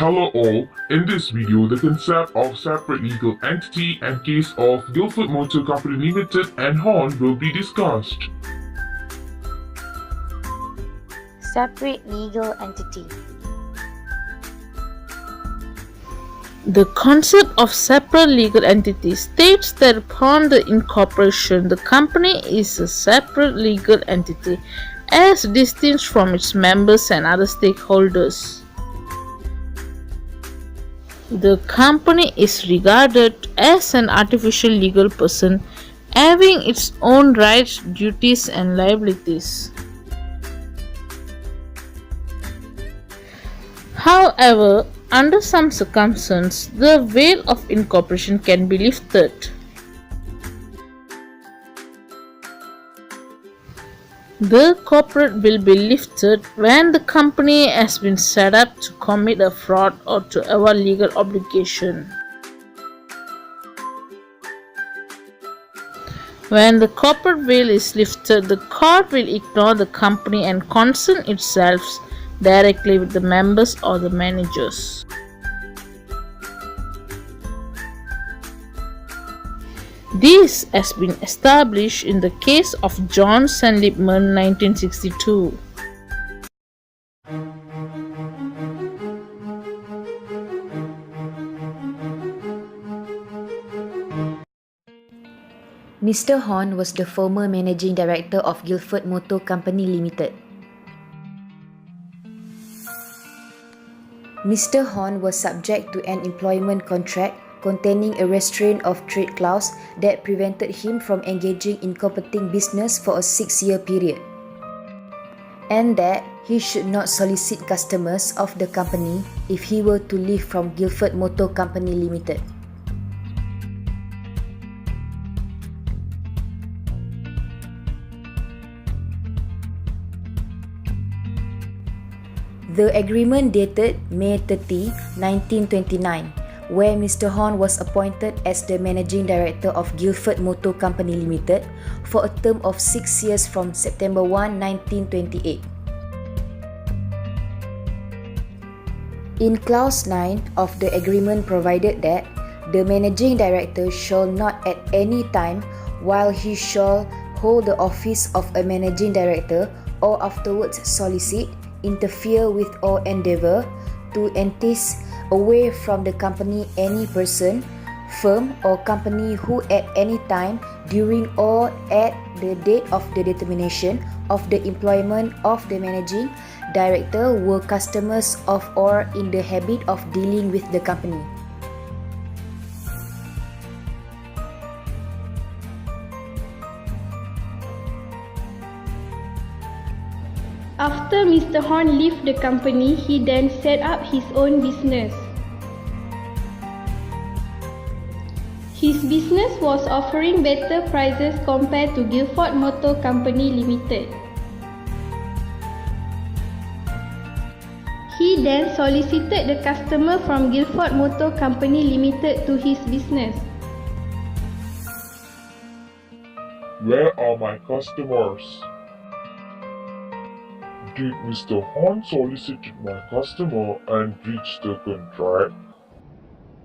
Hello all, in this video the concept of separate legal entity and case of Guildford Motor Company Limited and Horn will be discussed. Separate legal entity. The concept of separate legal entity states that upon the incorporation, the company is a separate legal entity as distinct from its members and other stakeholders. The company is regarded as an artificial legal person having its own rights, duties, and liabilities. However, under some circumstances, the veil of incorporation can be lifted. The corporate will be lifted when the company has been set up to commit a fraud or to avoid legal obligation. When the corporate veil is lifted, the court will ignore the company and concern itself directly with the members or the managers. This has been established in the case of John Lipman 1962. Mr. Horn was the former managing director of Guildford Motor Company Limited. Mr. Horn was subject to an employment contract containing a restraint of trade clause that prevented him from engaging in competing business for a 6-year period, and that he should not solicit customers of the company if he were to leave from Guildford Motor Company Limited. The agreement dated May 30, 1929, where Mr. Horn was appointed as the Managing Director of Guildford Motor Company Limited for a term of 6 years from September 1, 1928. In Clause 9 of the agreement provided that the Managing Director shall not at any time while he shall hold the office of a Managing Director or afterwards solicit, interfere with or endeavour to entice away from the company any person, firm or company who at any time during or at the date of the determination of the employment of the managing director were customers of or in the habit of dealing with the company. After Mr. Horn left the company, he then set up his own business. His business was offering better prices compared to Guildford Motor Company Limited. He then solicited the customer from Guildford Motor Company Limited to his business. Where are my customers? Did Mr. Horn solicit my customer and breach the contract?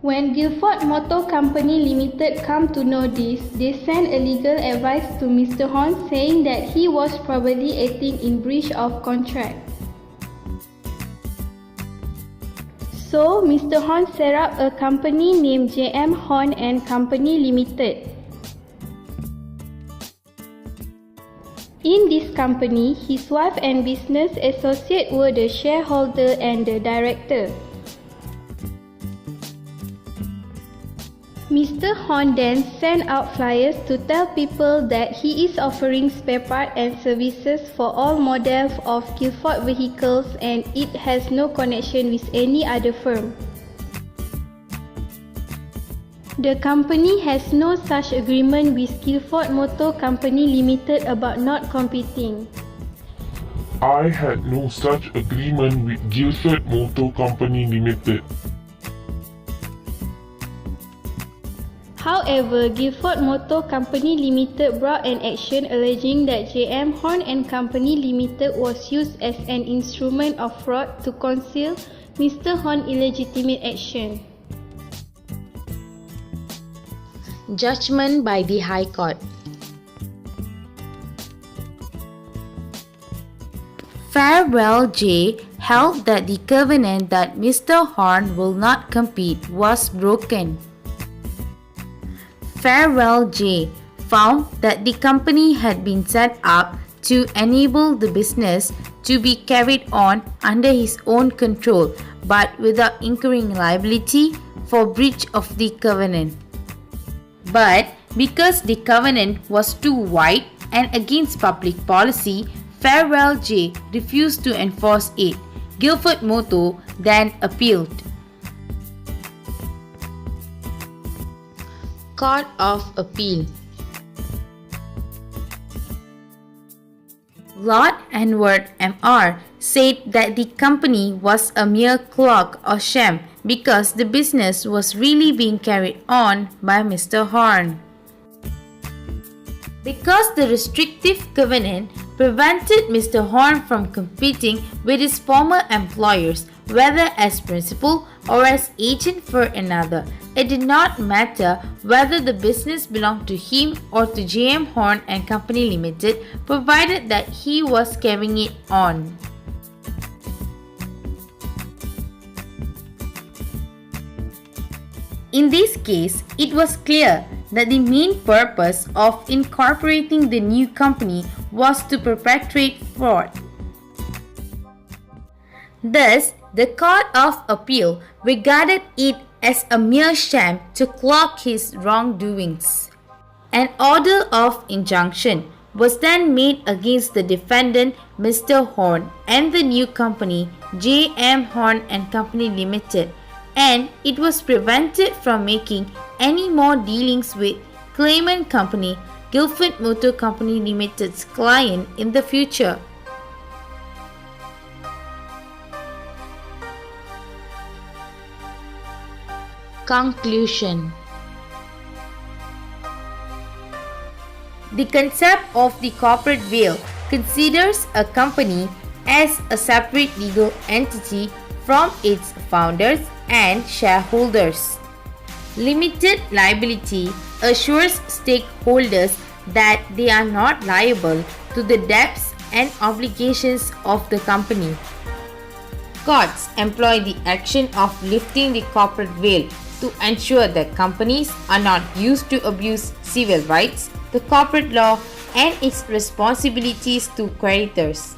When Guildford Motor Company Limited come to know this, they sent a legal advice to Mr. Horn saying that he was probably acting in breach of contract. So, Mr. Horn set up a company named J.M. Horn and Company Limited. In this company, his wife and business associate were the shareholder and the director. Mr. Horn then sent out flyers to tell people that he is offering spare parts and services for all models of Guildford vehicles and it has no connection with any other firm. The company has no such agreement with Guildford Motor Company Limited about not competing. I had no such agreement with Guildford Motor Company Limited. However, Guildford Motor Company Limited brought an action alleging that J.M. Horn and Company Limited was used as an instrument of fraud to conceal Mr. Horn's illegitimate action. Judgment by the High Court. Farewell J held that the covenant that Mr. Horn will not compete was broken. Farewell J found that the company had been set up to enable the business to be carried on under his own control but without incurring liability for breach of the covenant. But because the covenant was too wide and against public policy, Farewell J refused to enforce it. Guilford Motor then appealed. Court of Appeal. Lord Edward M.R. said that the company was a mere cloak or sham because the business was really being carried on by Mr. Horn. Because the restrictive covenant prevented Mr. Horn from competing with his former employers, whether as principal or as agent for another, it did not matter whether the business belonged to him or to J.M. Horn and Company Limited, provided that he was carrying it on. In this case, it was clear that the main purpose of incorporating the new company was to perpetrate fraud. Thus, the Court of Appeal regarded it as a mere sham to cloak his wrongdoings. An order of injunction was then made against the defendant Mr. Horn and the new company J.M. Horn and Company Limited, and it was prevented from making any more dealings with claimant company Guilford Motor Company Limited's client in the future. Conclusion. The concept of the corporate veil considers a company as a separate legal entity from its founders and shareholders. Limited liability assures stakeholders that they are not liable to the debts and obligations of the company. Courts employ the action of lifting the corporate veil to ensure that companies are not used to abuse civil rights, the corporate law, and its responsibilities to creditors.